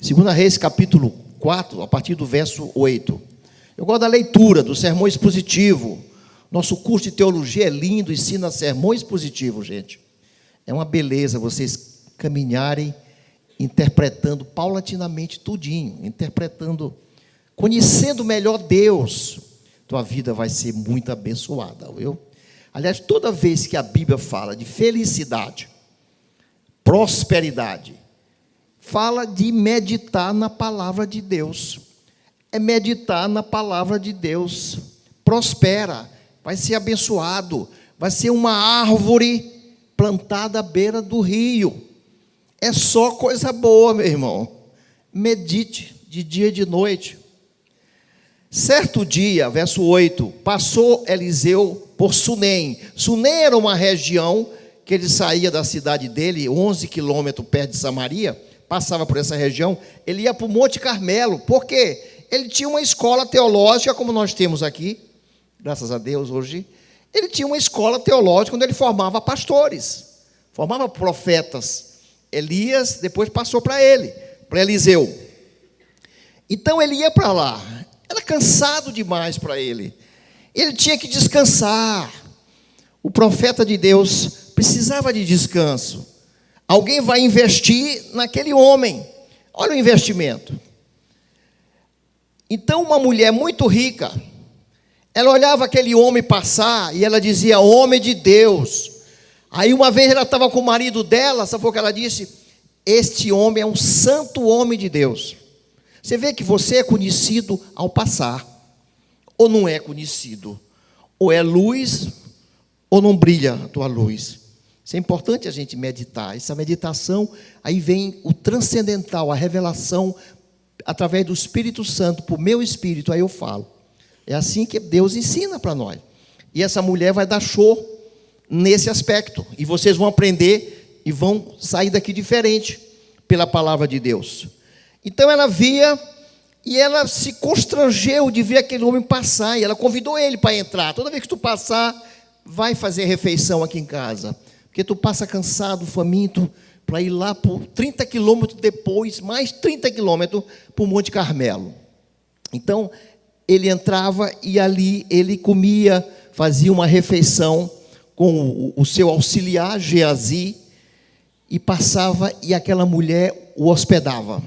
2 Reis, capítulo 4, a partir do verso 8. Eu gosto da leitura, do sermão expositivo. Nosso curso de teologia é lindo, ensina sermão expositivo, gente. É uma beleza vocês caminharem interpretando paulatinamente tudinho, interpretando, conhecendo melhor Deus. Tua vida vai ser muito abençoada, viu? Aliás, toda vez que a Bíblia fala de felicidade, prosperidade, fala de meditar na palavra de Deus. É meditar na palavra de Deus. Prospera, vai ser abençoado, vai ser uma árvore plantada à beira do rio. É só coisa boa, meu irmão. Medite de dia e de noite. Certo dia, verso 8, passou Eliseu por Sunem. Sunem era uma região que ele saía da cidade dele, 11 quilômetros perto de Samaria, passava por essa região, ele ia para o Monte Carmelo. Por quê? Ele tinha uma escola teológica, como nós temos aqui, graças a Deus hoje. Ele tinha uma escola teológica onde ele formava pastores, formava profetas. Elias depois passou para ele, para Eliseu. Então ele ia para lá, era cansado demais para ele. Ele tinha que descansar. O profeta de Deus precisava de descanso. Alguém vai investir naquele homem. Olha o investimento. Então uma mulher muito rica, ela olhava aquele homem passar e ela dizia: homem de Deus. Aí uma vez ela estava com o marido dela, sabe o que ela disse? Este homem é um santo homem de Deus. Você vê que você é conhecido ao passar, ou não é conhecido, ou é luz, ou não brilha a tua luz. Isso é importante a gente meditar. Essa meditação, aí vem o transcendental, a revelação, através do Espírito Santo, por meu espírito, aí eu falo. É assim que Deus ensina para nós. E essa mulher vai dar show nesse aspecto. E vocês vão aprender e vão sair daqui diferente pela palavra de Deus. Então ela via e ela se constrangeu de ver aquele homem passar. E ela convidou ele para entrar. Toda vez que tu passar, vai fazer refeição aqui em casa. Porque tu passa cansado, faminto, para ir lá por 30 quilômetros depois, mais 30 quilômetros para o Monte Carmelo. Então, ele entrava e ali ele comia, fazia uma refeição com o seu auxiliar, Geazi, e passava e aquela mulher o hospedava.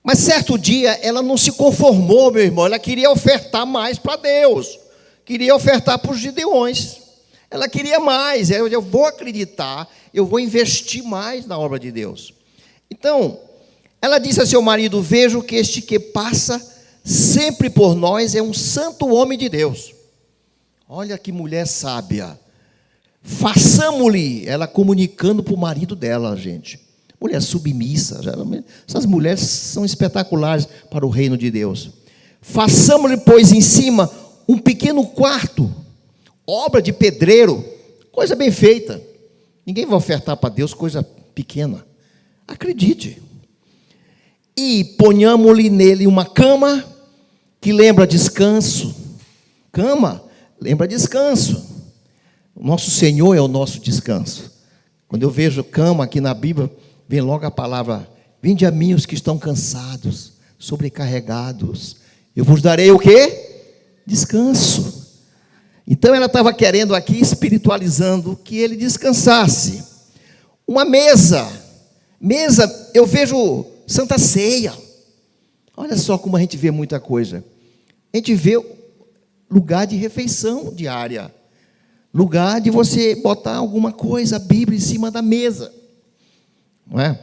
Mas certo dia ela não se conformou, meu irmão, ela queria ofertar mais para Deus, queria ofertar para os gideões. Ela queria mais, eu vou acreditar, eu vou investir mais na obra de Deus. Então, ela disse a seu marido: vejo que este que passa sempre por nós é um santo homem de Deus. Olha que mulher sábia. Façamos-lhe, ela comunicando para o marido dela, gente. Mulher submissa, essas mulheres são espetaculares para o reino de Deus. Façamos-lhe, pois, em cima um pequeno quarto, obra de pedreiro, coisa bem feita. Ninguém vai ofertar para Deus coisa pequena. Acredite. E ponhamos-lhe nele uma cama que lembra descanso. Cama lembra descanso. O nosso Senhor é o nosso descanso. Quando eu vejo cama aqui na Bíblia, vem logo a palavra: vinde a mim os que estão cansados, sobrecarregados, eu vos darei o quê? Descanso. Então ela estava querendo aqui, espiritualizando, que ele descansasse. Uma mesa, eu vejo Santa Ceia. Olha só como a gente vê muita coisa. A gente vê lugar de refeição diária, lugar de você botar alguma coisa, a Bíblia em cima da mesa, não é?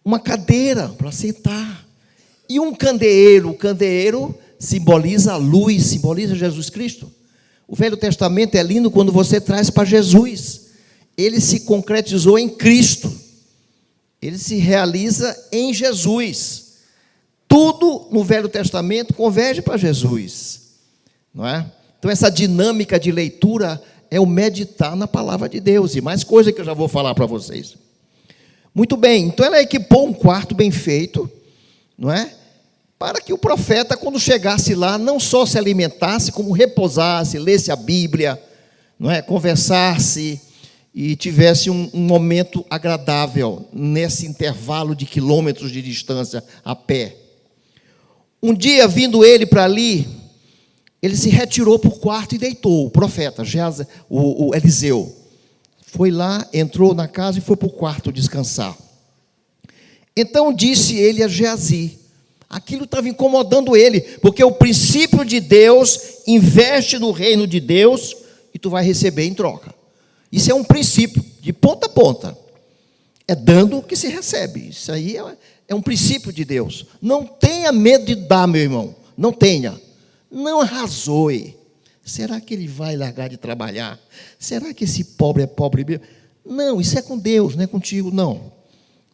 Uma cadeira para sentar, e um candeeiro. O candeeiro simboliza a luz, simboliza Jesus Cristo. O Velho Testamento é lindo quando você traz para Jesus. Ele se concretizou em Cristo. Ele se realiza em Jesus. Tudo no Velho Testamento converge para Jesus, não é? Então essa dinâmica de leitura é o meditar na palavra de Deus. E mais coisa que eu já vou falar para vocês. Muito bem, então ela equipou um quarto bem feito, não é? Para que o profeta, quando chegasse lá, não só se alimentasse, como repousasse, lesse a Bíblia, não é? Conversasse e tivesse um momento agradável nesse intervalo de quilômetros de distância a pé. Um dia, vindo ele para ali, ele se retirou para o quarto e deitou. O profeta, o Eliseu, foi lá, entrou na casa e foi para o quarto descansar. Então disse ele a Geazi, aquilo estava incomodando ele, porque o princípio de Deus investe no reino de Deus e tu vai receber em troca. Isso é um princípio, de ponta a ponta. É dando que se recebe. Isso aí é um princípio de Deus. Não tenha medo de dar, meu irmão. Não tenha. Não arrazoe. Será que ele vai largar de trabalhar? Será que esse pobre é pobre mesmo? Não, isso é com Deus, não é contigo, não.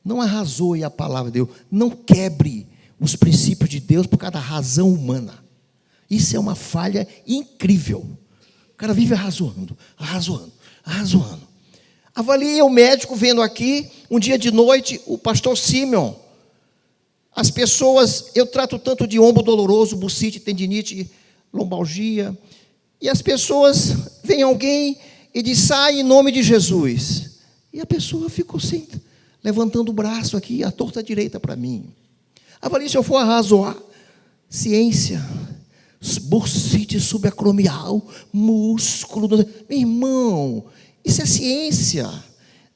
Não arrazoe a palavra de Deus. Não quebre os princípios de Deus por causa da razão humana. Isso é uma falha incrível. O cara vive arrazoando. Avalie o médico vendo aqui, um dia de noite, o pastor Simeon. As pessoas, eu trato tanto de ombro doloroso, bursite, tendinite, lombalgia, e as pessoas, vem alguém e diz, sai em nome de Jesus. E a pessoa ficou assim, levantando o braço aqui, a torta direita para mim. Avalie se eu for arrazoar. Ciência, bursite subacromial, músculo. Meu irmão, isso é ciência.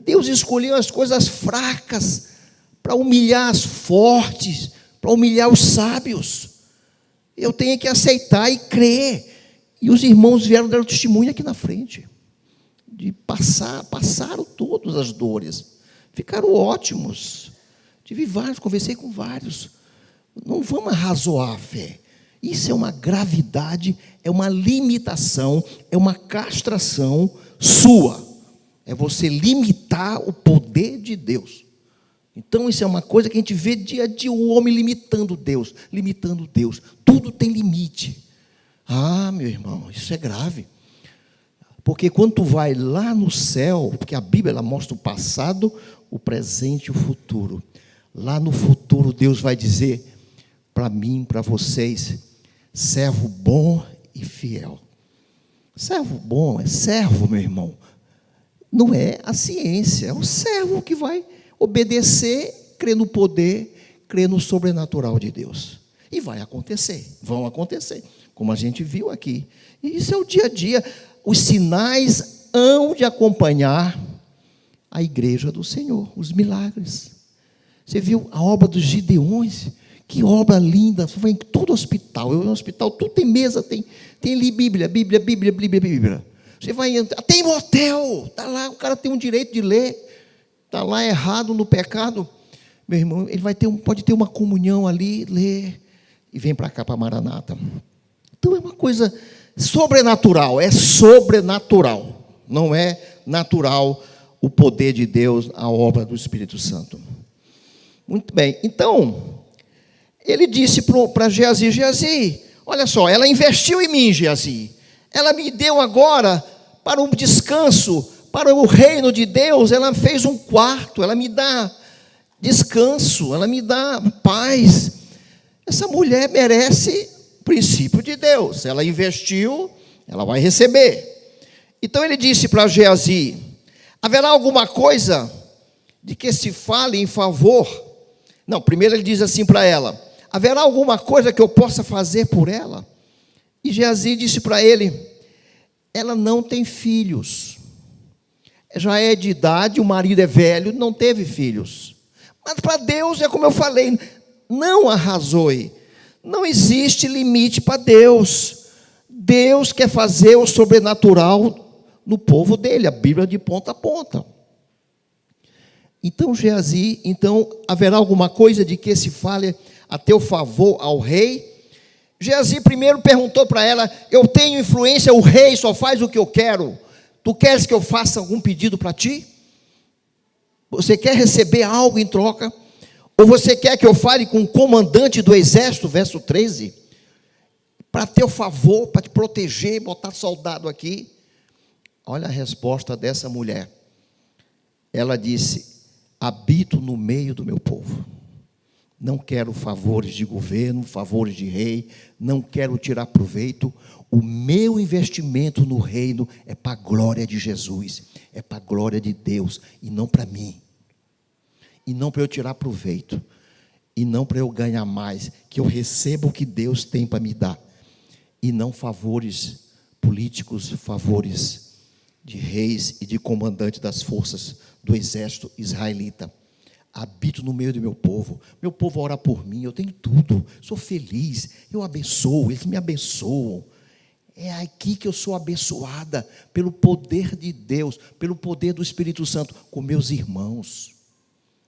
Deus escolheu as coisas fracas para humilhar as fortes, para humilhar os sábios. Eu tenho que aceitar e crer. E os irmãos vieram dar o testemunho aqui na frente. Passaram todas as dores. Ficaram ótimos. Tive vários, conversei com vários. Não vamos arrazoar a fé. Isso é uma gravidade, é uma limitação, é uma castração sua. É você limitar o poder de Deus. Então, isso é uma coisa que a gente vê dia a dia, o homem limitando Deus. Tudo tem limite. Ah, meu irmão, isso é grave. Porque quando tu vai lá no céu, porque a Bíblia ela mostra o passado, o presente e o futuro. Lá no futuro, Deus vai dizer para mim, para vocês, servo bom e fiel. Servo bom é servo, meu irmão. Não é a ciência, é o servo que vai obedecer, crer no poder, crer no sobrenatural de Deus. E vai acontecer, vão acontecer, como a gente viu aqui. E isso é o dia a dia. Os sinais hão de acompanhar a igreja do Senhor, os milagres. Você viu a obra dos Gideões? Que obra linda, foi em todo hospital. Eu no hospital, tudo tem mesa, tem ali Bíblia. Você vai, até em motel, está lá, o cara tem um direito de ler, está lá errado no pecado. Meu irmão, ele pode ter uma comunhão ali, ler, e vem para cá, para Maranata. Então é uma coisa sobrenatural, não é natural o poder de Deus, a obra do Espírito Santo. Muito bem, então, ele disse para Geazi, Geazi, olha só, ela investiu em mim, Geazi, ela me deu agora para um descanso, para o reino de Deus, ela fez um quarto, ela me dá descanso, ela me dá paz. Essa mulher merece o princípio de Deus, ela investiu, ela vai receber. Então ele disse para Geazi, haverá alguma coisa de que se fale em favor? Não, primeiro ele diz assim para ela, haverá alguma coisa que eu possa fazer por ela? E Geazi disse para ele, ela não tem filhos, já é de idade, o marido é velho, não teve filhos, mas para Deus é como eu falei, não arrazoe, não existe limite para Deus. Deus quer fazer o sobrenatural no povo dele, a Bíblia de ponta a ponta. Então Geazi, haverá alguma coisa de que se fale a teu favor ao rei? Geazi primeiro perguntou para ela, eu tenho influência, o rei só faz o que eu quero, tu queres que eu faça algum pedido para ti? Você quer receber algo em troca? Ou você quer que eu fale com o comandante do exército, verso 13, para teu favor, para te proteger, botar soldado aqui? Olha a resposta dessa mulher, ela disse, habito no meio do meu povo, Não quero favores de governo, favores de rei, não quero tirar proveito. O meu investimento no reino é para a glória de Jesus, é para a glória de Deus, e não para mim. E não para eu tirar proveito, e não para eu ganhar mais, que eu receba o que Deus tem para me dar, e não favores políticos, favores de reis e de comandantes das forças do exército israelita. Habito no meio do meu povo ora por mim, eu tenho tudo, sou feliz, eu abençoo, eles me abençoam. É aqui que eu sou abençoada, pelo poder de Deus, pelo poder do Espírito Santo, com meus irmãos.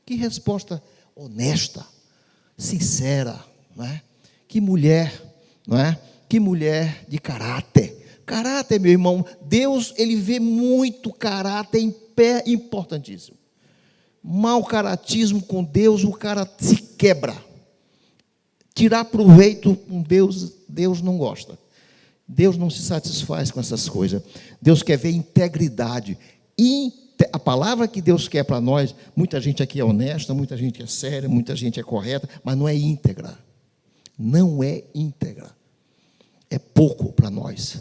Que resposta honesta, sincera, não é? Que mulher, não é? Que mulher de caráter. Caráter, meu irmão, Deus, Ele vê muito caráter em pé, importantíssimo. Mau caratismo com Deus, o cara se quebra. Tirar proveito com Deus, Deus não gosta. Deus não se satisfaz com essas coisas. Deus quer ver integridade. A palavra que Deus quer para nós, muita gente aqui é honesta, muita gente é séria, muita gente é correta, mas não é íntegra. Não é íntegra. É pouco para nós.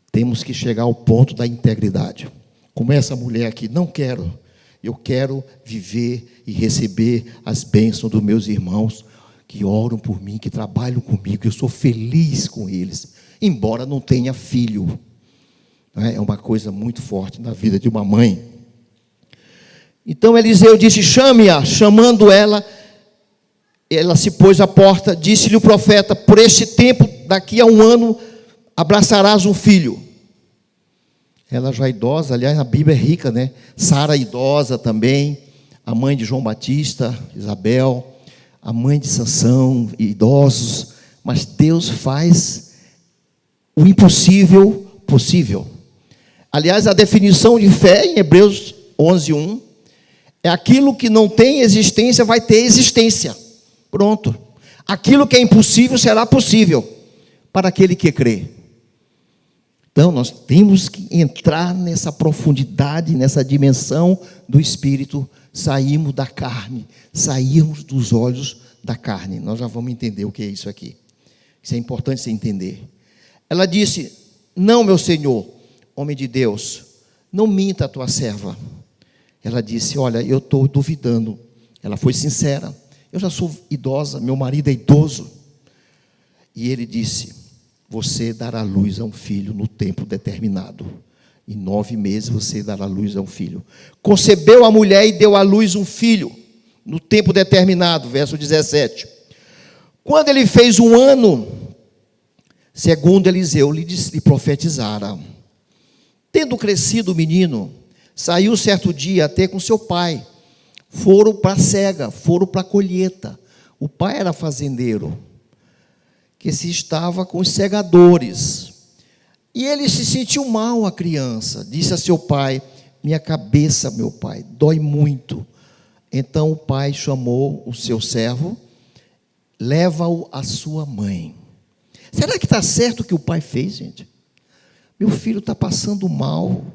Temos que chegar ao ponto da integridade. Como essa mulher aqui, não quero. Eu quero viver e receber as bênçãos dos meus irmãos que oram por mim, que trabalham comigo, eu sou feliz com eles, embora não tenha filho. É uma coisa muito forte na vida de uma mãe. Então Eliseu disse: chame-a. Chamando ela, ela se pôs à porta. Disse-lhe o profeta: por este tempo, daqui a 1 ano, abraçarás um filho. Ela já idosa, aliás, a Bíblia é rica, né? Sara idosa também, a mãe de João Batista, Isabel, a mãe de Sansão, idosos. Mas Deus faz o impossível possível. Aliás, a definição de fé em Hebreus 11:1 é aquilo que não tem existência vai ter existência. Pronto. Aquilo que é impossível será possível para aquele que crê. Então, nós temos que entrar nessa profundidade, nessa dimensão do Espírito. Saímos da carne, saímos dos olhos da carne. Nós já vamos entender o que é isso aqui. Isso é importante você entender. Ela disse: não, meu Senhor, homem de Deus, não minta a tua serva. Ela disse: olha, eu estou duvidando. Ela foi sincera. Eu já sou idosa, meu marido é idoso. E ele disse: você dará luz a um filho no tempo determinado. Em 9 meses você dará luz a um filho. Concebeu a mulher e deu à luz um filho, no tempo determinado, verso 17. Quando ele fez 1 ano, segundo Eliseu lhe profetizara, tendo crescido o menino, saiu certo dia até com seu pai. Foram para a cega, foram para a colheita. O pai era fazendeiro, que se estava com os segadores. E ele se sentiu mal, a criança. Disse a seu pai: minha cabeça, meu pai, dói muito. Então o pai chamou o seu servo: leva-o à sua mãe. Será que está certo o que o pai fez, gente? Meu filho está passando mal.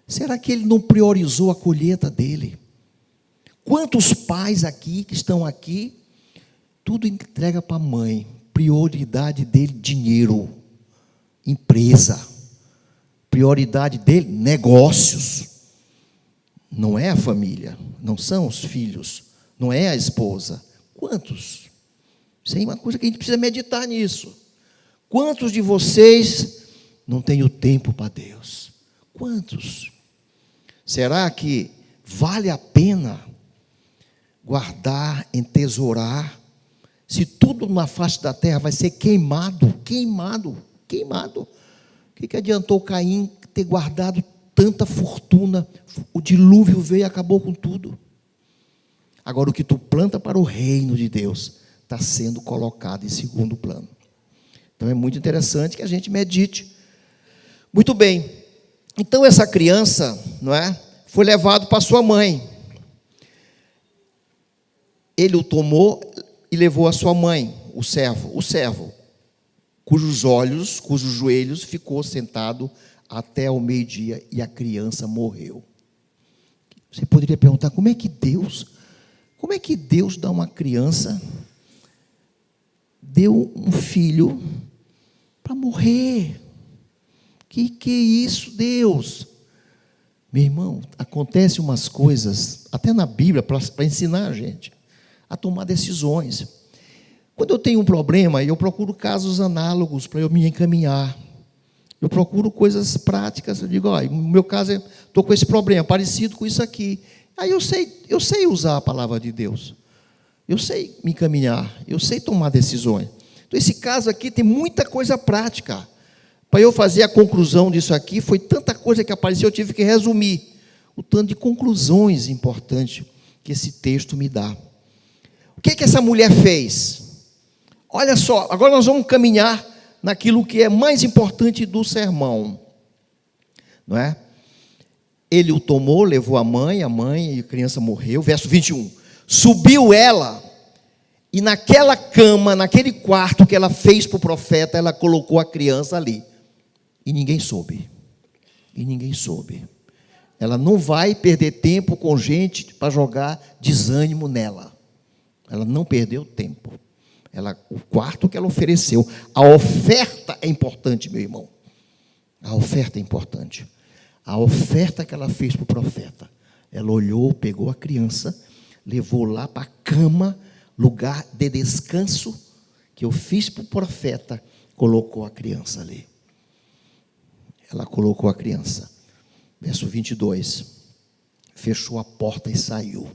Será que ele não priorizou a colheita dele? Quantos pais aqui, que estão aqui, tudo entrega para a mãe. Prioridade dele, dinheiro, empresa. Prioridade dele, negócios. Não é a família, não são os filhos, não é a esposa. Quantos? Isso é uma coisa que a gente precisa meditar nisso. Quantos de vocês não têm o tempo para Deus? Quantos? Será que vale a pena guardar, entesourar, se tudo na face da terra vai ser queimado? O que adiantou Caim ter guardado tanta fortuna? O dilúvio veio e acabou com tudo. Agora, o que tu planta para o reino de Deus está sendo colocado em segundo plano. Então, é muito interessante que a gente medite. Muito bem. Então, essa criança, não é, foi levado para sua mãe. Ele o tomou e levou a sua mãe, o servo, cujos joelhos ficou sentado até o meio-dia, e a criança morreu. Você poderia perguntar: como é que Deus dá uma criança deu um filho para morrer. Que é isso, Deus? Meu irmão, acontecem umas coisas, até na Bíblia, para ensinar a gente a tomar decisões. Quando eu tenho um problema, eu procuro casos análogos para eu me encaminhar. Eu procuro coisas práticas. Eu digo, no meu caso, estou com esse problema, parecido com isso aqui. Aí eu sei usar a palavra de Deus. Eu sei me encaminhar, eu sei tomar decisões. Então, esse caso aqui tem muita coisa prática. Para eu fazer a conclusão disso aqui, foi tanta coisa que apareceu, eu tive que resumir. O tanto de conclusões importantes que esse texto me dá. O que essa mulher fez? Olha só, agora nós vamos caminhar naquilo que é mais importante do sermão. Não é? Ele o tomou, levou a mãe e a criança morreu. Verso 21. Subiu ela, e naquela cama, naquele quarto que ela fez para o profeta, ela colocou a criança ali. E ninguém soube. Ela não vai perder tempo com gente para jogar desânimo nela. Ela não perdeu tempo. O quarto que ela ofereceu. A oferta é importante, meu irmão. A oferta é importante. A oferta que ela fez para o profeta. Ela olhou, pegou a criança, levou lá para a cama, lugar de descanso, que eu fiz para o profeta, colocou a criança ali. Ela colocou a criança. Verso 22. Fechou a porta e saiu.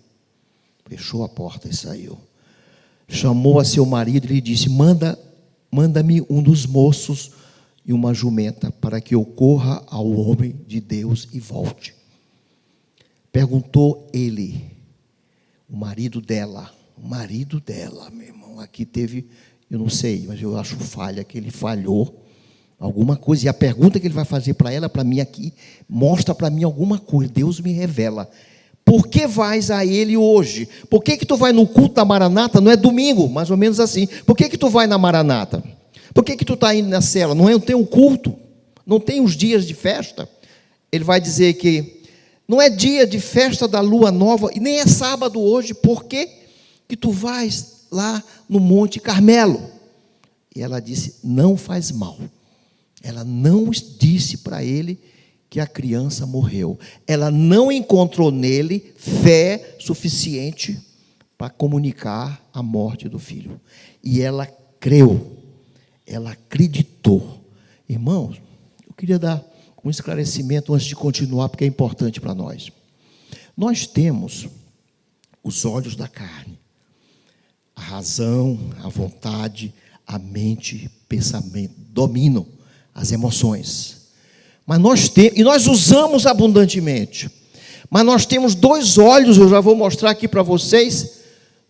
Chamou a seu marido e lhe disse: manda-me um dos moços e uma jumenta, para que eu corra ao homem de Deus e volte. Perguntou ele, o marido dela, meu irmão, aqui teve, eu não sei, mas eu acho falha, que ele falhou, alguma coisa, e a pergunta que ele vai fazer para ela, para mim aqui, mostra para mim alguma coisa, Deus me revela. Por que vais a ele hoje? Por que tu vai no culto da Maranata? Não é domingo, mais ou menos assim. Por que tu vai na Maranata? Por que tu está indo na cela? Não tem um culto? Não tem os dias de festa? Ele vai dizer que não é dia de festa da lua nova, e nem é sábado hoje. Por que tu vais lá no Monte Carmelo? E ela disse, não faz mal. Ela não disse para ele que a criança morreu. Ela não encontrou nele fé suficiente para comunicar a morte do filho. E ela creu, ela acreditou. Irmãos, eu queria dar um esclarecimento antes de continuar, porque é importante para nós. Nós temos os olhos da carne, a razão, a vontade, a mente, pensamento, dominam as emoções. Mas nós usamos abundantemente. Mas nós temos dois olhos, eu já vou mostrar aqui para vocês,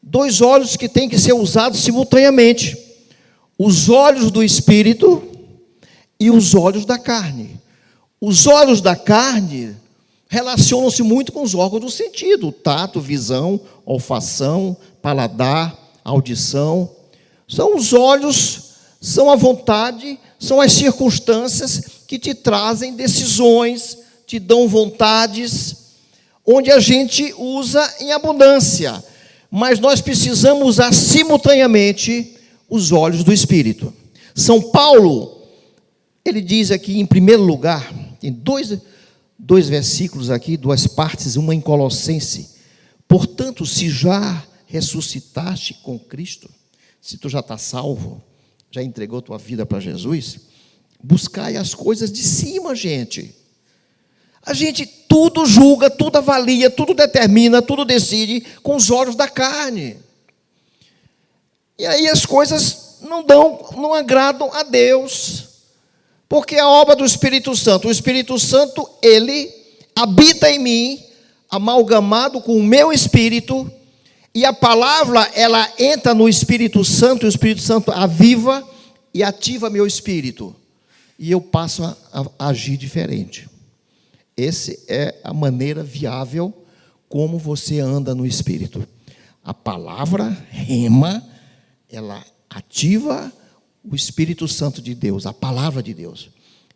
dois olhos que têm que ser usados simultaneamente. Os olhos do Espírito e os olhos da carne. Os olhos da carne relacionam-se muito com os órgãos do sentido, tato, visão, olfação, paladar, audição. São os olhos, são a vontade, são as circunstâncias que te trazem decisões, te dão vontades, onde a gente usa em abundância. Mas nós precisamos usar simultaneamente os olhos do Espírito. São Paulo, ele diz aqui em primeiro lugar, tem dois versículos aqui, duas partes, uma em Colossenses. Portanto, se já ressuscitaste com Cristo, se tu já está salvo, já entregou tua vida para Jesus, buscai as coisas de cima, gente. A gente tudo julga, tudo avalia, tudo determina, tudo decide com os olhos da carne. E aí as coisas não agradam a Deus. Porque a obra do Espírito Santo, o Espírito Santo, ele habita em mim, amalgamado com o meu espírito, e a palavra, ela entra no Espírito Santo, e o Espírito Santo aviva e ativa meu espírito. E eu passo a agir diferente. Essa é a maneira viável como você anda no Espírito. A palavra, rema, ela ativa o Espírito Santo de Deus, a palavra de Deus.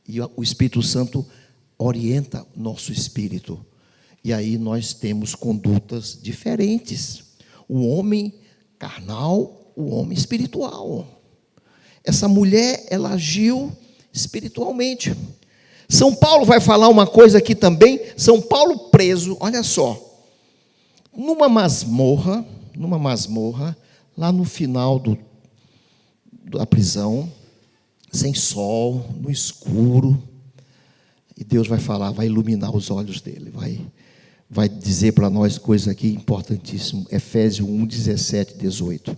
E o Espírito Santo orienta nosso espírito. E aí nós temos condutas diferentes. O homem carnal, o homem espiritual. essa mulher, ela agiu espiritualmente. São Paulo vai falar uma coisa aqui também. São Paulo preso, olha só, numa masmorra, lá no final da prisão, sem sol, no escuro, e Deus vai falar, vai iluminar os olhos dele, vai dizer para nós coisa aqui importantíssima, Efésios 1, 17, 18,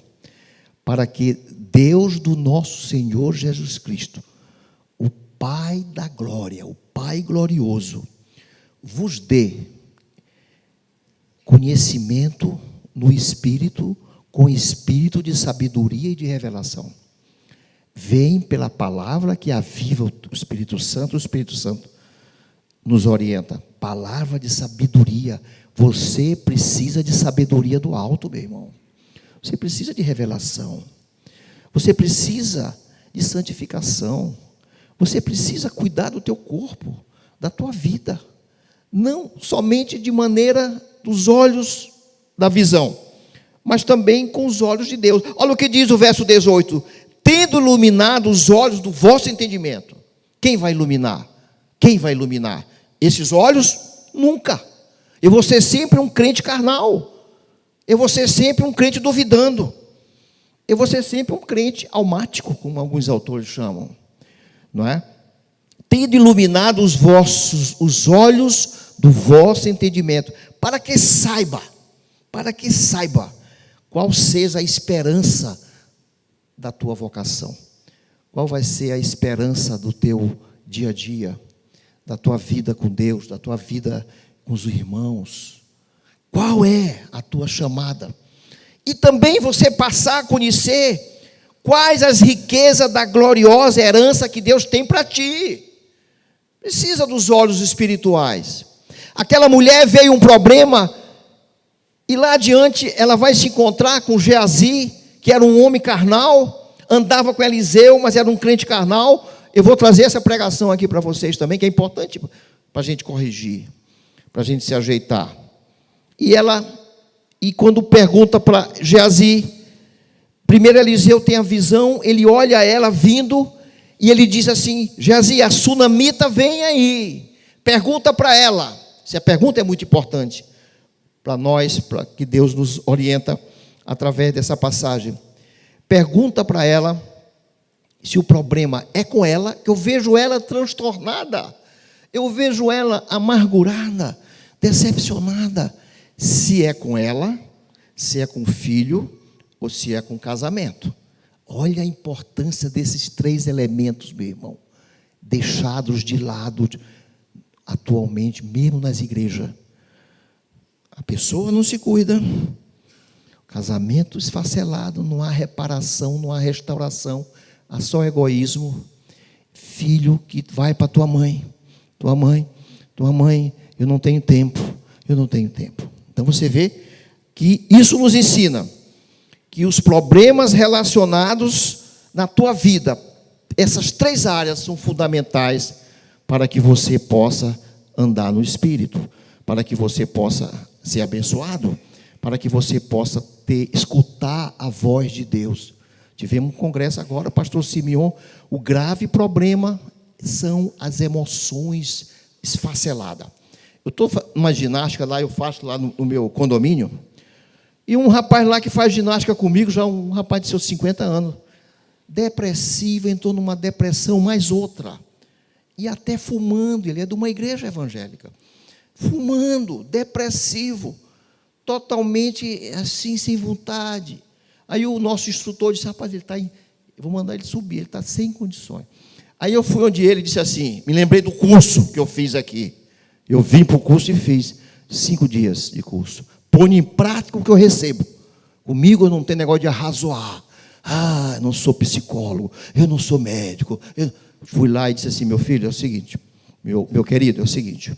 para que Deus do nosso Senhor Jesus Cristo, o Pai da glória, o Pai glorioso, vos dê conhecimento no Espírito, com espírito de sabedoria e de revelação. Vem pela palavra que aviva o Espírito Santo nos orienta. Palavra de sabedoria. Você precisa de sabedoria do alto, meu irmão. Você precisa de revelação. Você precisa de santificação. Você precisa cuidar do teu corpo, da tua vida. Não somente de maneira dos olhos da visão, mas também com os olhos de Deus. Olha o que diz o verso 18. Tendo iluminado os olhos do vosso entendimento. Quem vai iluminar? Quem vai iluminar? Esses olhos? Nunca. Eu vou ser sempre um crente carnal. Eu vou ser sempre um crente duvidando. Eu vou ser sempre um crente almático, como alguns autores chamam. Não é? Tendo iluminado os olhos do vosso entendimento, para que saiba qual seja a esperança da tua vocação. Qual vai ser a esperança do teu dia a dia, da tua vida com Deus, da tua vida com os irmãos? Qual é a tua chamada? E também você passar a conhecer quais as riquezas da gloriosa herança que Deus tem para ti. Precisa dos olhos espirituais. Aquela mulher veio um problema, e lá adiante ela vai se encontrar com Geazi, que era um homem carnal, andava com Eliseu, mas era um crente carnal. Eu vou trazer essa pregação aqui para vocês também, que é importante para a gente corrigir, para a gente se ajeitar. E quando pergunta para Geazi, primeiro Eliseu tem a visão, ele olha ela vindo, e ele diz assim: Geazi, a sunamita vem aí, pergunta para ela. Essa pergunta é muito importante para nós, para que Deus nos orienta através dessa passagem. Pergunta para ela se o problema é com ela, que eu vejo ela transtornada, eu vejo ela amargurada, decepcionada, se é com ela, se é com o filho, ou se é com o casamento. Olha a importância desses três elementos, meu irmão, deixados de lado atualmente, mesmo nas igrejas. A pessoa não se cuida, casamento esfacelado, não há reparação, não há restauração, há só egoísmo. Filho que vai para tua mãe, eu não tenho tempo. Então você vê que isso nos ensina que os problemas relacionados na tua vida, essas três áreas são fundamentais para que você possa andar no Espírito, para que você possa ser abençoado, para que você possa escutar a voz de Deus. Tivemos um congresso agora, pastor Simeon, o grave problema são as emoções esfaceladas. Eu estou numa ginástica lá, eu faço lá no meu condomínio, e um rapaz lá que faz ginástica comigo, já um rapaz de seus 50 anos, depressivo, entrou numa depressão, mais outra, e até fumando, ele é de uma igreja evangélica, fumando, depressivo, totalmente assim, sem vontade. Aí o nosso instrutor disse: rapaz, ele está, eu vou mandar ele subir, ele está sem condições. Aí eu fui onde ele disse assim, me lembrei do curso que eu fiz aqui. Eu vim para o curso e fiz 5 dias de curso. Põe em prática o que eu recebo. Comigo eu não tenho negócio de arrazoar. Eu não sou psicólogo, eu não sou médico. Eu fui lá e disse assim: meu filho, é o seguinte, meu querido, é o seguinte,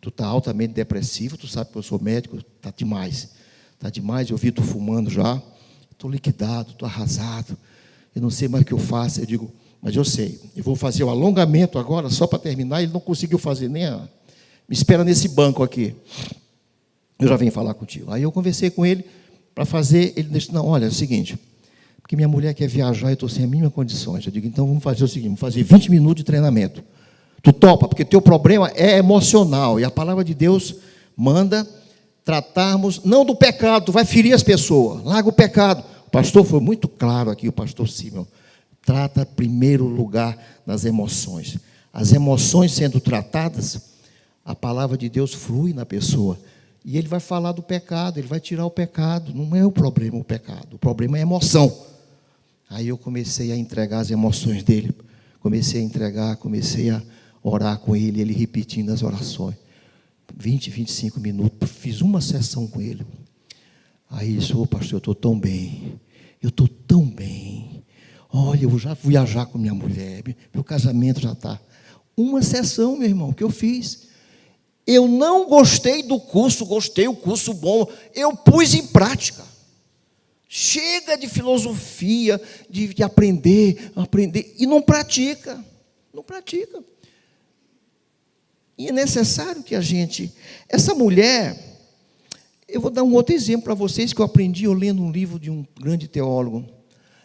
tu está altamente depressivo, tu sabe que eu sou médico, está demais, eu vi tu fumando já, estou liquidado, estou arrasado, eu não sei mais o que eu faço. Eu digo: mas eu sei, eu vou fazer o alongamento agora, só para terminar. Ele não conseguiu fazer nem a... Me espera nesse banco aqui, eu já venho falar contigo. Aí eu conversei com ele para fazer, ele disse: não, olha, é o seguinte, porque minha mulher quer viajar e eu estou sem as mínimas condições. Eu digo, então vamos fazer o seguinte, vamos fazer 20 minutos de treinamento. Tu topa, porque teu problema é emocional, e a palavra de Deus manda tratarmos, não do pecado, tu vai ferir as pessoas, larga o pecado. O pastor foi muito claro aqui, o pastor Simão, trata em primeiro lugar nas emoções. As emoções sendo tratadas, a palavra de Deus flui na pessoa, e ele vai falar do pecado, ele vai tirar o pecado. Não é o problema o pecado, o problema é a emoção. Aí eu comecei a entregar as emoções dele, comecei a orar com ele, ele repetindo as orações, 20, 25 minutos, fiz uma sessão com ele. Aí disse, pastor, eu estou tão bem, olha, eu vou já viajar com minha mulher, meu casamento já está. Uma sessão, meu irmão, que eu fiz. Eu não gostei do curso, gostei, o curso bom, eu pus em prática. Chega de filosofia, de aprender, e não pratica. E é necessário que a gente... Essa mulher, eu vou dar um outro exemplo para vocês, que eu aprendi eu lendo um livro de um grande teólogo.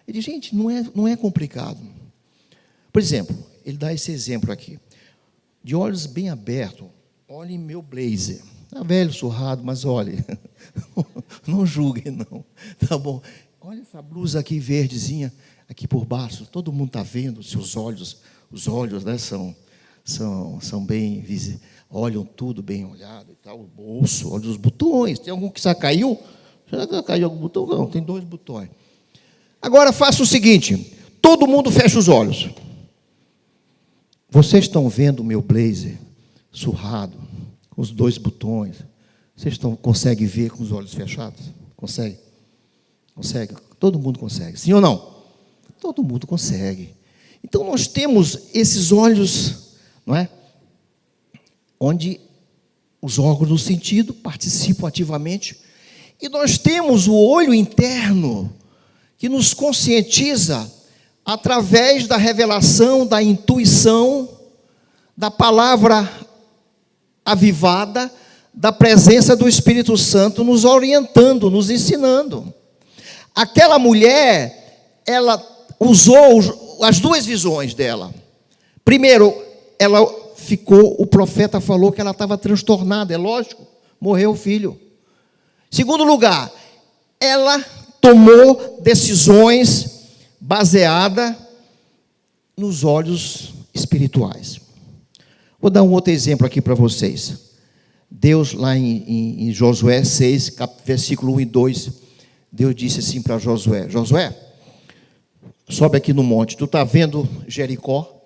Ele diz, gente, não é complicado. Por exemplo, ele dá esse exemplo aqui. De olhos bem abertos, olhem meu blazer. Está velho, surrado, mas olhe. Não julguem, não. Tá bom. Olha essa blusa aqui verdezinha, aqui por baixo. Todo mundo está vendo, seus olhos, os olhos, né, são bem visíveis. Olham tudo bem olhado e tal. O bolso, olha os botões. Tem algum que já caiu? Já caiu algum botão? Não, tem 2 botões. Agora faça o seguinte: todo mundo fecha os olhos. Vocês estão vendo o meu blazer surrado, com os 2 botões? Vocês conseguem ver com os olhos fechados? Consegue? Consegue? Todo mundo consegue. Sim ou não? Todo mundo consegue. Então nós temos esses olhos, não é? Onde os órgãos do sentido participam ativamente. E nós temos o olho interno, que nos conscientiza através da revelação, da intuição, da palavra avivada, da presença do Espírito Santo nos orientando, nos ensinando. Aquela mulher, ela usou as 2 visões dela. Primeiro, o profeta falou que ela estava transtornada, é lógico, morreu o filho. Segundo lugar, ela tomou decisões baseadas nos olhos espirituais. Vou dar um outro exemplo aqui para vocês. Deus, lá em Josué 6, versículo 1 e 2, Deus disse assim para Josué: Josué, sobe aqui no monte. Tu está vendo Jericó?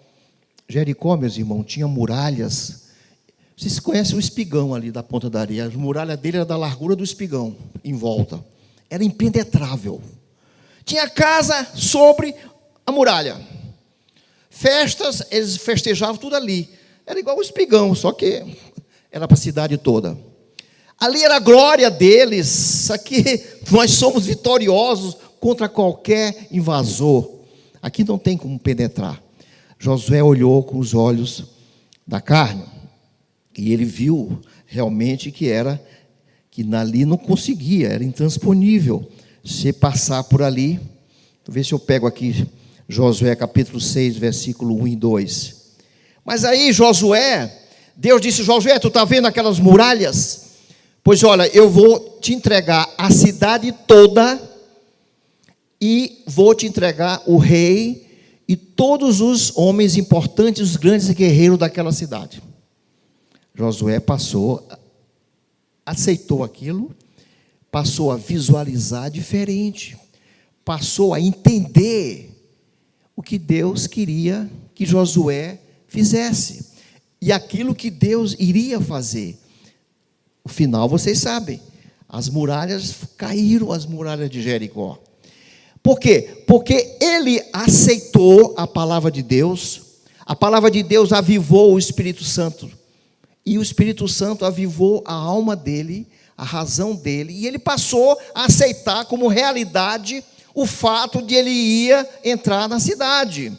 Jericó, meus irmãos, tinha muralhas. Vocês conhecem o espigão ali da ponta da areia? A muralha dele era da largura do espigão, em volta. Era impenetrável. Tinha casa sobre a muralha. Festas, eles festejavam tudo ali. Era igual o espigão, só que era para a cidade toda. Ali era a glória deles. Aqui nós somos vitoriosos contra qualquer invasor. Aqui não tem como penetrar. Josué olhou com os olhos da carne e ele viu realmente que ali não conseguia, era intransponível se passar por ali. Deixa eu ver se eu pego aqui Josué capítulo 6, versículo 1 e 2. Mas aí Josué, Deus disse: Josué, tu está vendo aquelas muralhas? Pois olha, eu vou te entregar a cidade toda e vou te entregar o rei e todos os homens importantes, os grandes guerreiros daquela cidade. Josué aceitou aquilo, passou a visualizar diferente, passou a entender o que Deus queria que Josué fizesse, e aquilo que Deus iria fazer. O final vocês sabem, as muralhas caíram, as muralhas de Jericó. Por quê? Porque ele aceitou a palavra de Deus avivou o Espírito Santo, e o Espírito Santo avivou a alma dele, a razão dele, e ele passou a aceitar como realidade o fato de ele ia entrar na cidade.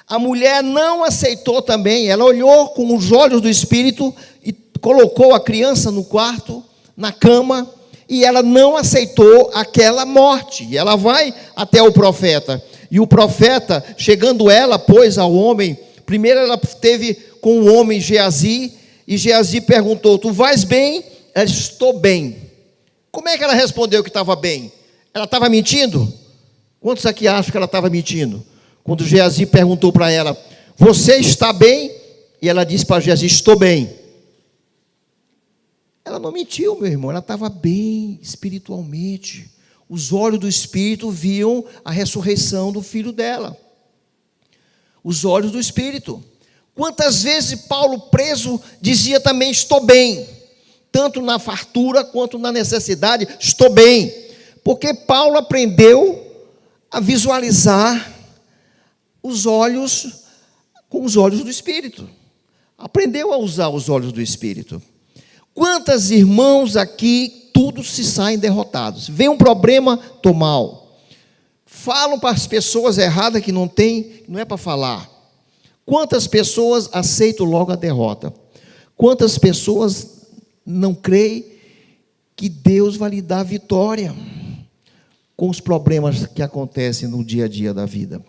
A mulher não aceitou também, ela olhou com os olhos do Espírito e colocou a criança no quarto, na cama, e ela não aceitou aquela morte. E ela vai até o profeta. E o profeta, chegando ela, pois, ao homem, primeiro ela teve com o homem Geazi, e Geazi perguntou: tu vais bem? Ela disse: estou bem. Como é que ela respondeu que estava bem? Ela estava mentindo? Quantos aqui acham que ela estava mentindo? Quando Geazi perguntou para ela: você está bem? E ela disse para Geazi: estou bem. Ela não mentiu, meu irmão, ela estava bem espiritualmente. Os olhos do Espírito viam a ressurreição do filho dela. Os olhos do Espírito. Quantas vezes Paulo, preso, dizia também: estou bem. Tanto na fartura quanto na necessidade, estou bem. Porque Paulo aprendeu a visualizar os olhos com os olhos do Espírito. Aprendeu a usar os olhos do Espírito. Quantos irmãos aqui, tudo se saem derrotados. Vem um problema, estou mal. Falam para as pessoas erradas que não é para falar. Quantas pessoas aceitam logo a derrota? Quantas pessoas não creem que Deus vai lhe dar a vitória com os problemas que acontecem no dia a dia da vida?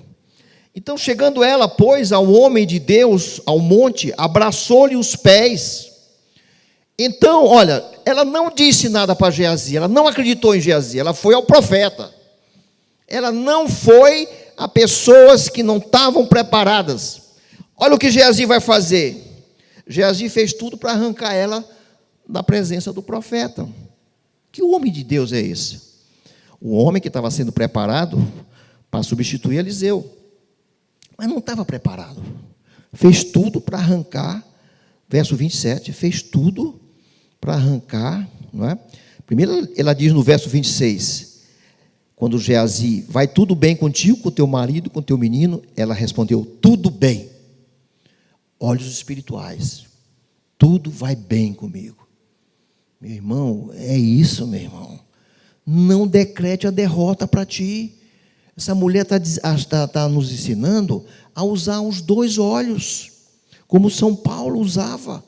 Então, chegando ela, pois, ao homem de Deus, ao monte, abraçou-lhe os pés. Então, olha, ela não disse nada para Geazi, ela não acreditou em Geazi, ela foi ao profeta. Ela não foi a pessoas que não estavam preparadas. Olha o que Geazi vai fazer. Geazi fez tudo para arrancar ela da presença do profeta. Que homem de Deus é esse? O homem que estava sendo preparado para substituir Eliseu, mas não estava preparado. Fez tudo para arrancar, verso 27, fez tudo para arrancar, não é? Primeiro ela diz no verso 26, quando Geazi: vai tudo bem contigo, com teu marido, com teu menino? Ela respondeu: tudo bem. Olhos espirituais, tudo vai bem comigo. Meu irmão, é isso, meu irmão. Não decrete a derrota para ti. Essa mulher está nos ensinando a usar os dois olhos, como São Paulo usava,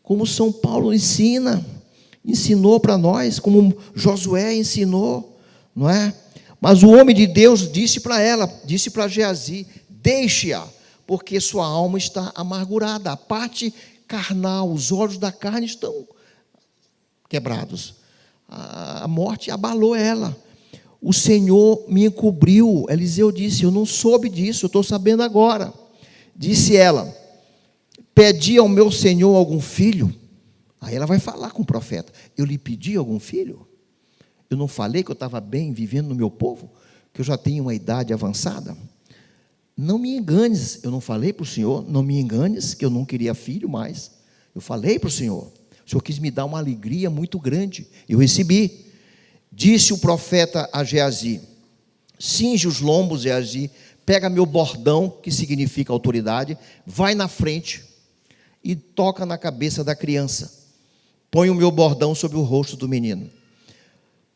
como São Paulo ensinou para nós, como Josué ensinou, não é? Mas o homem de Deus disse para ela, disse para Geazi: deixe-a, porque sua alma está amargurada. A parte carnal, os olhos da carne estão quebrados. A morte abalou ela. O Senhor me encobriu. Eliseu disse: eu não soube disso, eu estou sabendo agora. Disse ela: pedi ao meu Senhor algum filho? Aí ela vai falar com o profeta: eu lhe pedi algum filho? Eu não falei que eu estava bem vivendo no meu povo? Que eu já tenho uma idade avançada? Não me enganes, eu não falei para o Senhor, não me enganes, que eu não queria filho mais. Eu falei para o Senhor quis me dar uma alegria muito grande, eu recebi. Disse o profeta a Geazi: cinge os lombos, Geazi, pega meu bordão, que significa autoridade, vai na frente e toca na cabeça da criança. Põe o meu bordão sobre o rosto do menino.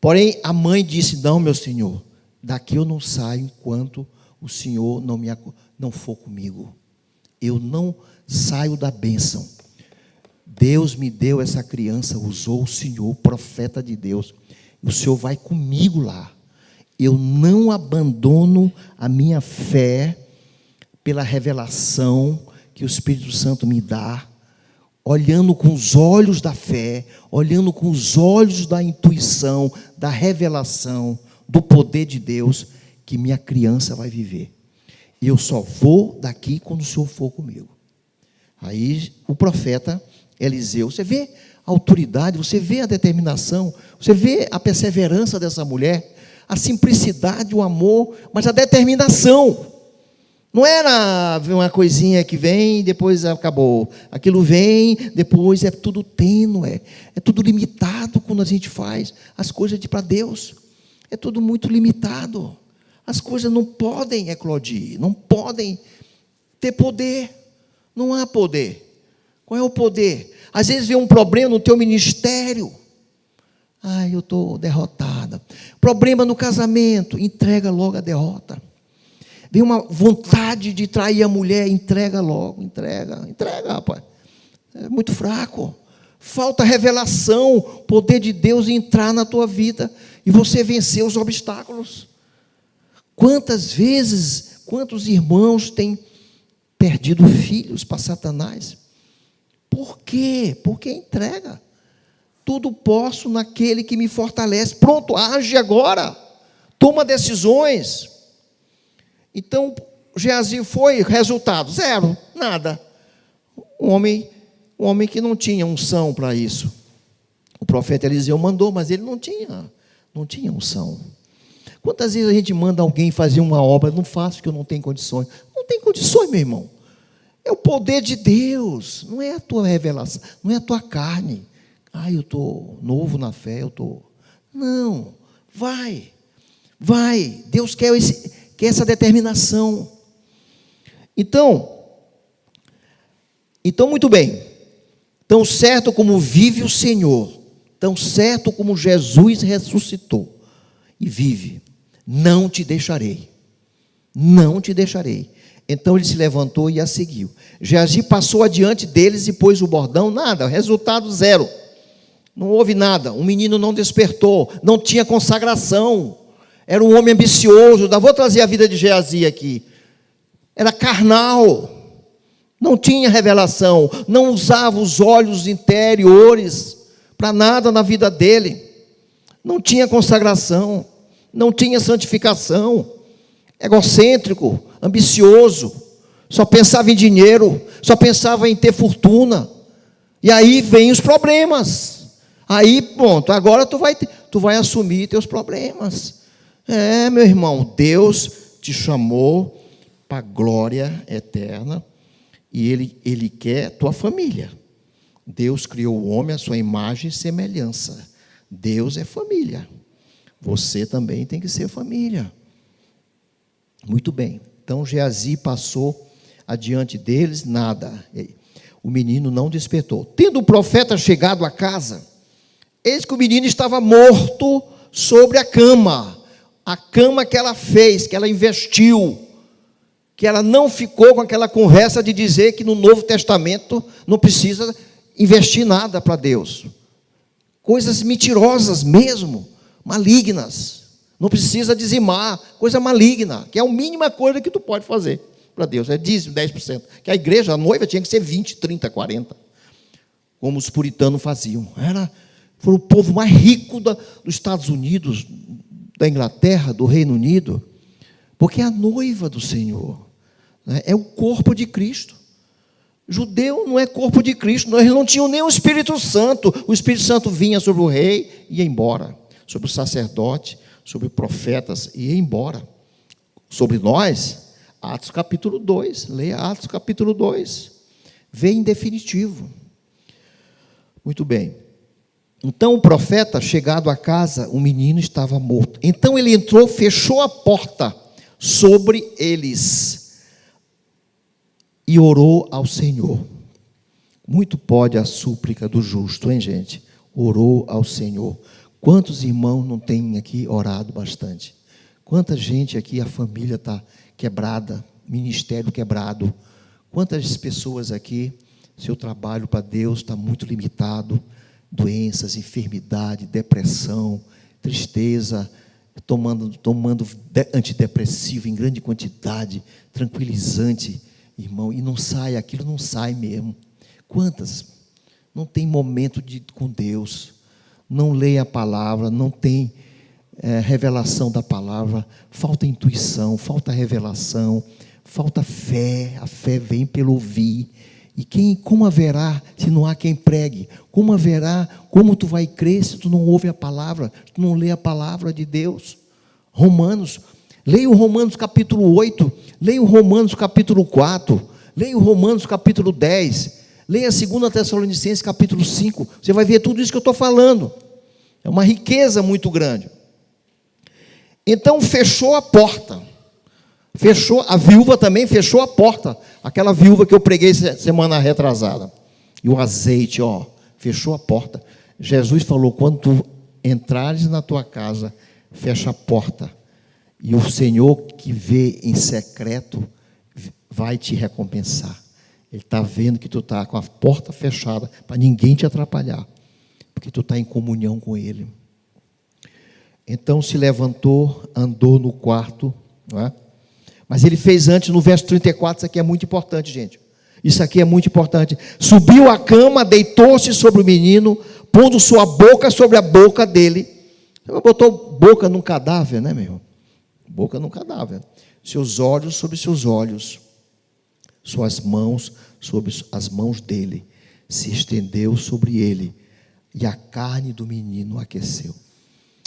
Porém, a mãe disse: não, meu senhor, daqui eu não saio enquanto o Senhor não for comigo. Eu não saio da bênção. Deus me deu essa criança, usou o Senhor, profeta de Deus. O Senhor vai comigo lá. Eu não abandono a minha fé pela revelação que o Espírito Santo me dá, olhando com os olhos da fé, olhando com os olhos da intuição, da revelação, do poder de Deus, que minha criança vai viver. E eu só vou daqui quando o Senhor for comigo. Aí o profeta Eliseu, você vê a autoridade, você vê a determinação, você vê a perseverança dessa mulher, a simplicidade, o amor, mas a determinação. Não era uma coisinha que vem e depois acabou. Aquilo vem, depois é tudo tênue, é tudo limitado quando a gente faz as coisas para Deus. É tudo muito limitado. As coisas não podem eclodir, não podem ter poder. Não há poder. Qual é o poder? Às vezes vem um problema no teu ministério. Ai, eu estou derrotada. Problema no casamento, entrega logo a derrota. Vem uma vontade de trair a mulher, entrega logo, entrega, rapaz. É muito fraco. falta revelação, poder de Deus entrar na tua vida e você vencer os obstáculos. Quantas vezes, quantos irmãos têm perdido filhos para Satanás? Por quê? Porque entrega. Tudo posso naquele que me fortalece. Pronto, age agora. Toma decisões. Então, Geazi foi, resultado, zero, nada. Um homem que não tinha unção para isso. O profeta Eliseu mandou, mas ele não tinha unção. Quantas vezes a gente manda alguém fazer uma obra, não faço porque eu não tenho condições. Não tem condições, meu irmão. É o poder de Deus, não é a tua revelação, não é a tua carne. Eu estou novo na fé, Não, vai. Deus quer essa determinação. Então, muito bem. Tão certo como vive o Senhor, tão certo como Jesus ressuscitou e vive, não te deixarei. Não te deixarei. Então ele se levantou e a seguiu. Geazi passou adiante deles e pôs o bordão, nada, resultado zero. Não houve nada, o menino não despertou, não tinha consagração, era um homem ambicioso. Vou trazer a vida de Geazi aqui. Era carnal, não tinha revelação, não usava os olhos interiores para nada na vida dele, não tinha consagração, não tinha santificação, egocêntrico, ambicioso, só pensava em dinheiro, só pensava em ter fortuna. E aí vem os problemas. Aí, pronto, agora tu vai assumir teus problemas. Meu irmão, Deus te chamou para a glória eterna e Ele quer tua família. Deus criou o homem à sua imagem e semelhança. Deus é família. Você também tem que ser família. Muito bem. Então Geazi passou adiante deles, nada. O menino não despertou. Tendo o profeta chegado à casa, eis que o menino estava morto sobre a cama que ela fez, que ela investiu, que ela não ficou com aquela conversa de dizer que no Novo Testamento não precisa investir nada para Deus. Coisas mentirosas mesmo, malignas. Não precisa dizimar, coisa maligna, que é a mínima coisa que tu pode fazer para Deus, é dízimo, 10%. Que a igreja, a noiva tinha que ser 20, 30, 40, como os puritanos faziam. Foi o povo mais rico dos Estados Unidos, da Inglaterra, do Reino Unido, porque é a noiva do Senhor, né? É o corpo de Cristo. Judeu não é corpo de Cristo, eles não tinham nem o Espírito Santo. O Espírito Santo vinha sobre o rei e ia embora, sobre o sacerdote, sobre profetas e ia embora. Sobre nós, Atos capítulo 2, leia Atos capítulo 2, vem em definitivo. Muito bem. Então o profeta, chegado à casa, o menino estava morto. Então ele entrou, fechou a porta sobre eles e orou ao Senhor. Muito pode a súplica do justo, hein, gente? Orou ao Senhor. Quantos irmãos não têm aqui orado bastante? Quanta gente aqui, a família está quebrada, ministério quebrado. Quantas pessoas aqui, seu trabalho para Deus está muito limitado, doenças, enfermidade, depressão, tristeza, tomando antidepressivo em grande quantidade, tranquilizante, irmão, e não sai, aquilo não sai mesmo. Quantas? Não tem momento com Deus, não lê a palavra, não tem revelação da palavra, falta intuição, falta revelação, falta fé. A fé vem pelo ouvir. E como haverá se não há quem pregue? Como haverá, como tu vai crer se tu não ouve a palavra, se tu não lê a palavra de Deus? Romanos, leia o Romanos capítulo 8, leia o Romanos capítulo 4, leia o Romanos capítulo 10, leia a 2 Tessalonicenses capítulo 5, você vai ver tudo isso que eu estou falando. É uma riqueza muito grande. Então fechou a porta. A viúva também fechou a porta. Aquela viúva que eu preguei semana retrasada. E o azeite, fechou a porta. Jesus falou, quando tu entrares na tua casa, fecha a porta. E o Senhor que vê em secreto vai te recompensar. Ele está vendo que tu está com a porta fechada para ninguém te atrapalhar, porque tu está em comunhão com Ele. Então se levantou, andou no quarto, não é? Mas ele fez antes, no verso 34, isso aqui é muito importante, gente. Isso aqui é muito importante. Subiu à cama, deitou-se sobre o menino, pondo sua boca sobre a boca dele. Você botou boca num cadáver, né, meu irmão? Boca num cadáver. Seus olhos sobre seus olhos, suas mãos sobre as mãos dele. Se estendeu sobre ele, e a carne do menino aqueceu.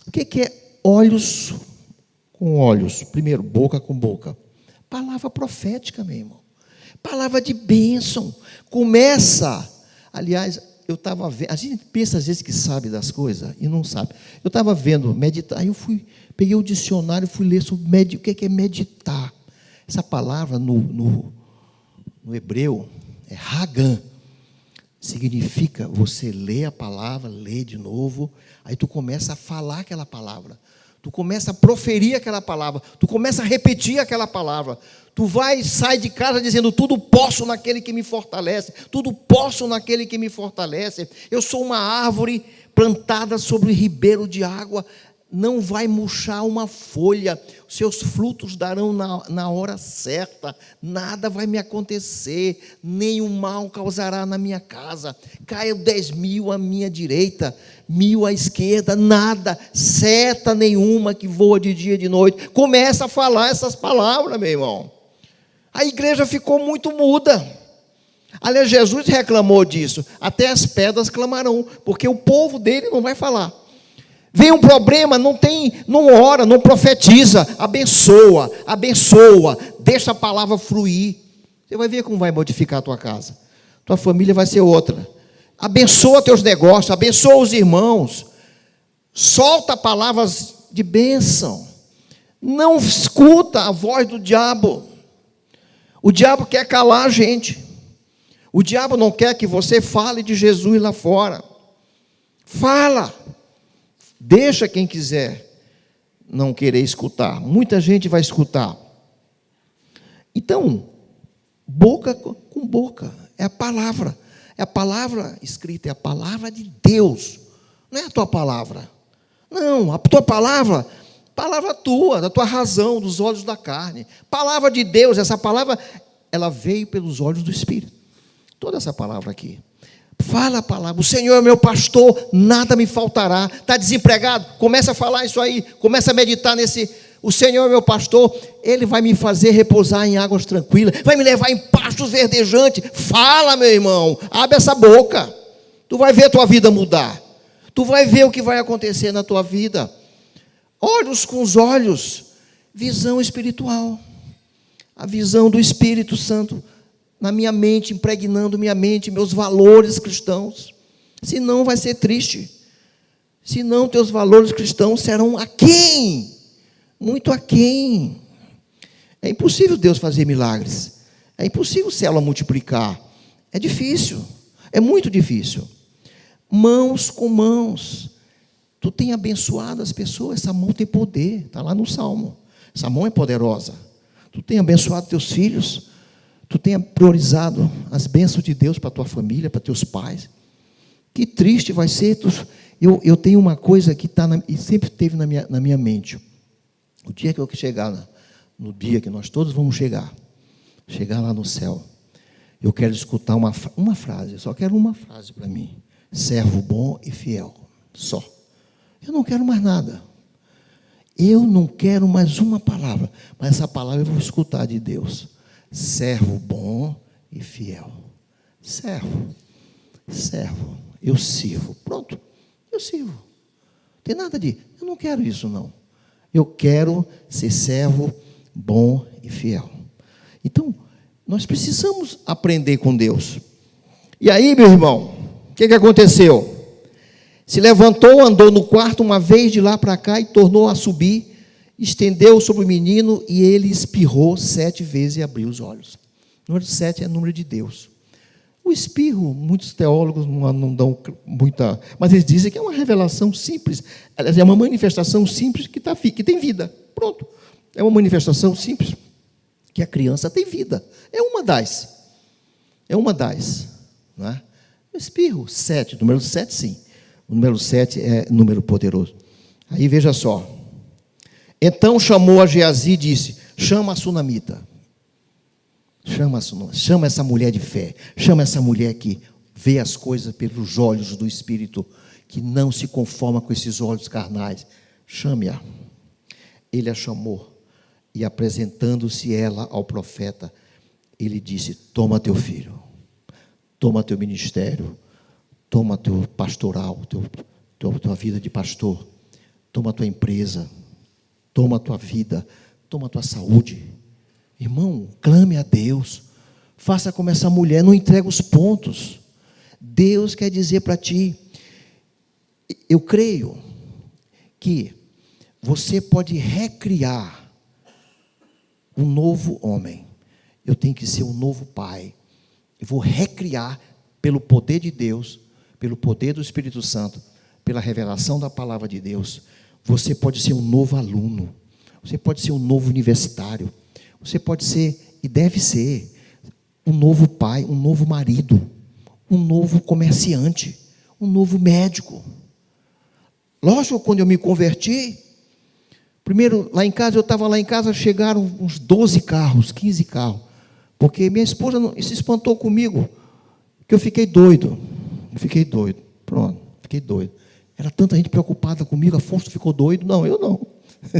O que é olhos com olhos? Primeiro, boca com boca. Palavra profética, meu irmão. Palavra de bênção. Começa. Aliás, eu estava vendo. A gente pensa às vezes que sabe das coisas e não sabe. Eu estava vendo meditar. Aí eu peguei o dicionário e fui ler sobre o que é meditar. Essa palavra no hebreu é Hagan. Significa você lê a palavra, lê de novo, aí tu começa a falar aquela palavra, tu começa a proferir aquela palavra, tu começa a repetir aquela palavra, tu sai de casa dizendo, tudo posso naquele que me fortalece, tudo posso naquele que me fortalece, eu sou uma árvore plantada sobre o ribeiro de água, não vai murchar uma folha, seus frutos darão na hora certa, nada vai me acontecer, nenhum mal causará na minha casa, caiam 10.000 à minha direita, 1.000 à esquerda, nada, seta nenhuma que voa de dia e de noite. Começa a falar essas palavras, meu irmão. A igreja ficou muito muda. Aliás, Jesus reclamou disso, até as pedras clamarão, porque o povo dele não vai falar. Vem um problema, não ora, não profetiza, abençoa, deixa a palavra fluir. Você vai ver como vai modificar a tua casa. Tua família vai ser outra. Abençoa teus negócios, abençoa os irmãos. Solta palavras de bênção. Não escuta a voz do diabo. O diabo quer calar a gente. O diabo não quer que você fale de Jesus lá fora. Fala. Deixa quem quiser não querer escutar. Muita gente vai escutar. Então, boca com boca. É a palavra. É a palavra escrita. É a palavra de Deus. Não é a tua palavra. Não, a tua palavra tua, da tua razão, dos olhos da carne. Palavra de Deus, essa palavra, ela veio pelos olhos do Espírito. Toda essa palavra aqui. Fala a palavra, o Senhor é meu pastor, nada me faltará. Está desempregado? Começa a falar isso aí, começa a meditar nesse. O Senhor é meu pastor, Ele vai me fazer repousar em águas tranquilas, vai me levar em pastos verdejantes. Fala, meu irmão, abre essa boca. Tu vai ver a tua vida mudar. Tu vai ver o que vai acontecer na tua vida. Olhos com os olhos, visão espiritual. A visão do Espírito Santo na minha mente, impregnando minha mente, meus valores cristãos. Senão vai ser triste. Senão teus valores cristãos serão aquém, muito aquém. É impossível Deus fazer milagres. É impossível célula multiplicar. É difícil. É muito difícil. Mãos com mãos. Tu tem abençoado as pessoas. Essa mão tem poder. Está lá no Salmo. Essa mão é poderosa. Tu tem abençoado teus filhos. Tu tenha priorizado as bênçãos de Deus para a tua família, para teus pais. Que triste vai ser. Eu tenho uma coisa que e sempre esteve na minha mente. O dia que eu chegar, no dia que nós todos vamos chegar lá no céu, eu quero escutar uma frase, eu só quero uma frase para mim. Servo bom e fiel. Só. Eu não quero mais nada. Eu não quero mais uma palavra, mas essa palavra eu vou escutar de Deus. Servo bom e fiel. Servo. Eu sirvo. Pronto, eu sirvo. Não tem nada de, eu não quero isso não. Eu quero ser servo bom e fiel. Então, nós precisamos aprender com Deus. E aí, meu irmão, o que aconteceu? Se levantou, andou no quarto uma vez de lá para cá e tornou a subir. Estendeu sobre o menino e ele espirrou 7 vezes e abriu os olhos. O número 7 é o número de Deus. O espirro, muitos teólogos não dão muita... Mas eles dizem que é uma revelação simples. É uma manifestação simples que tem vida. Pronto. É uma manifestação simples que a criança tem vida. É uma das. É uma das. Não é? Espirro, 7. O número 7, sim. O número 7 é número poderoso. Aí veja só. Então chamou a Geazi e disse: chama a sunamita. Chama essa mulher de fé. Chama essa mulher que vê as coisas pelos olhos do Espírito, que não se conforma com esses olhos carnais. Chame-a. Ele a chamou. E apresentando-se ela ao profeta, ele disse: toma teu filho, toma teu ministério, toma teu pastoral, tua vida de pastor, toma tua empresa, toma tua vida, toma tua saúde. Irmão, clame a Deus, faça como essa mulher, não entrega os pontos. Deus quer dizer para ti, eu creio que você pode recriar um novo homem. Eu tenho que ser um novo pai. Eu vou recriar pelo poder de Deus, pelo poder do Espírito Santo, pela revelação da palavra de Deus. Você pode ser um novo aluno. Você pode ser um novo universitário. Você pode ser, e deve ser, um novo pai, um novo marido, um novo comerciante, um novo médico. Lógico, quando eu me converti, primeiro, lá em casa, eu estava lá em casa, chegaram uns 12 carros, 15 carros, porque minha esposa se espantou comigo, que eu fiquei doido, pronto, fiquei doido. Era tanta gente preocupada comigo, Afonso ficou doido? Não, eu não,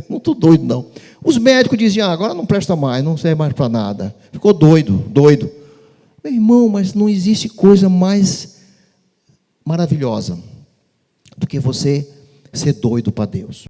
não estou doido não. Os médicos diziam: agora não presta mais, não serve mais para nada, ficou doido. Meu irmão, mas não existe coisa mais maravilhosa do que você ser doido para Deus.